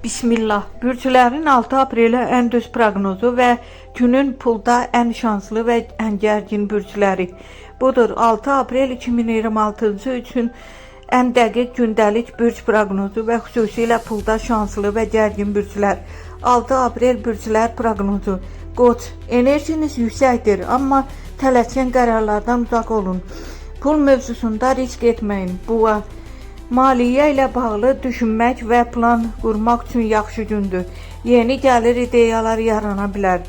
Bismillah. Bürclərin 6 aprelə ən düz proqnozu və günün pulda ən şanslı və ən gərgin bürcləri. Budur 6 aprel 2026-cı üçün ən dəqiq gündəlik bürc proqnozu və xüsusilə pulda şanslı və gərgin bürclər. 6 aprel bürclər proqnozu. Qoç, enerjiniz yüksəkdir, amma tələskən qərarlardan uzaq olun. Pul mövzusunda risk etməyin. Boğa, maliyyə ilə bağlı düşünmək və plan qurmaq üçün yaxşı gündür. Yeni gəlir ideyalar yarana bilər.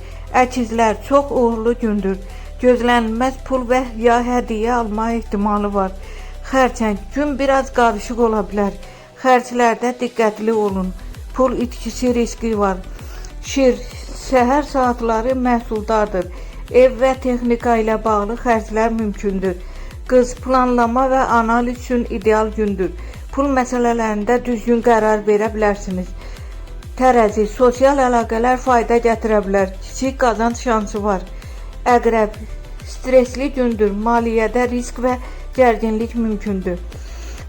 Əkizlər, çox uğurlu gündür. Gözlənilməz pul və ya hədiyyə alma ehtimalı var. Xərçəng, gün biraz qarışıq ola bilər. Xərclərdə diqqətli olun. Pul itkisi riski var. Şir, səhər saatları məhsuldardır. Ev və texnika ilə bağlı xərclər mümkündür. Qız, planlama və analiz üçün ideal gündür. Pul məsələlərində düzgün qərar verə bilərsiniz. Tərəzi, sosial əlaqələr fayda gətirə bilər. Kiçik qazanc şansı var. Əqrəb, stresli gündür. Maliyyədə risk və gərginlik mümkündür.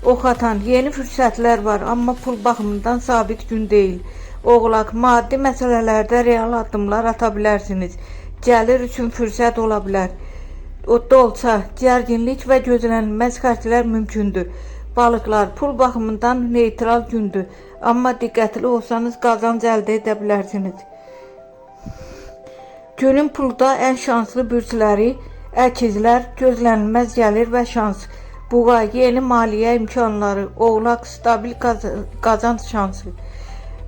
Ox atan, yeni fürsətlər var, amma pul baxımından sabit gün deyil. Oğlaq, maddi məsələlərdə real addımlar ata bilərsiniz. Gəlir üçün fürsət ola bilər. Dolça, gərginlik və gözlənilməz xərclər mümkündür. Balıqlar, pul baxımından neytral gündür, amma diqqətli olsanız qazanc əldə edə bilərsiniz. Günün pulda ən şanslı bürcləri, əkizlər, gözlənilməz gəlir və şans. Boğa, yeni maliyyə imkanları, oğlaq, stabil qazanc şansı.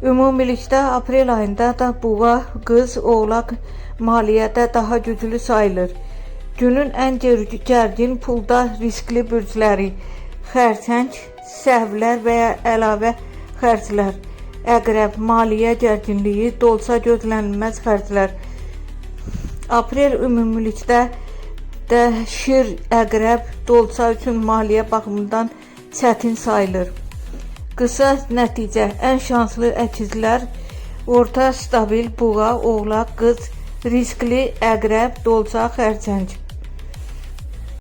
Ümumilikdə aprel ayında da boğa, qız, oğlaq maliyyədə daha güclü sayılır. Günün ən gərgin pulda riskli bürcləri, xərçəng, səhvlər və ya əlavə xərclər. Əqrəb, maliyyə gərginliyi, dolsa gözlənilməz xərclər. Aprel ümumilikdə də şir, əqrəb, dolsa üçün maliyyə baxımından çətin sayılır. Qısa nəticə, ən şanslı əkizlər, orta stabil boğa, oğlaq, qız, riskli əqrəb, dolsa, xərçəng.